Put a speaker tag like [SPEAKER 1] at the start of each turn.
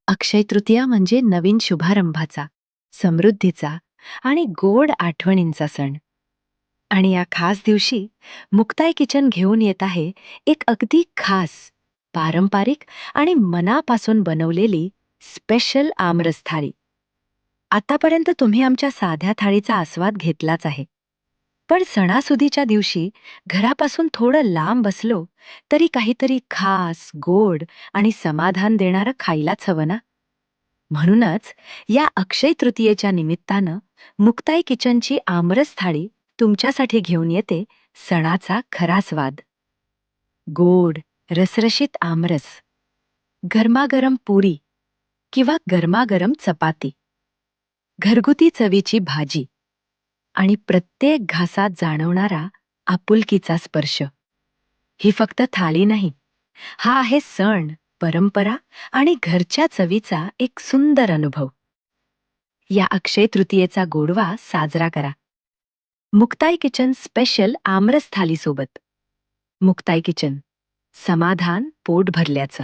[SPEAKER 1] अक्षय तृतीया म्हणजे नवीन शुभारंभाचा, समृद्धीचा आणि गोड आठवणींचा सण. आणि या खास दिवशी मुक्ताई किचन घेऊन येत आहे एक अगदी खास, पारंपरिक आणि मनापासून बनवलेली स्पेशल आमरस थाळी. आतापर्यंत तुम्ही आमच्या साध्या थाळीचा आस्वाद घेतलाच आहे. पण सणासुदीच्या दिवशी घरापासून थोडं लांब बसलो तरी काहीतरी खास, गोड आणि समाधान देणारं खायलाच हवं ना. म्हणूनच या अक्षय तृतीयेच्या निमित्तानं मुक्ताई किचनची आमरस थाळी तुमच्यासाठी घेऊन येते सणाचा खरा स्वाद. गोड, रसरशीत आमरस, गरमागरम पुरी किंवा गरमागरम चपाती, घरगुती चवीची भाजी आणि प्रत्येक घासात जाणवणारा आपुलकीचा स्पर्श. ही फक्त थाळी नाही, हा आहे सण, परंपरा आणि घरच्या चवीचा एक सुंदर अनुभव. या अक्षय तृतीयेचा गोडवा साजरा करा मुक्ताई किचन स्पेशल आमरस थालीसोबत. मुक्ताई किचन, समाधान पोट भरल्याचं.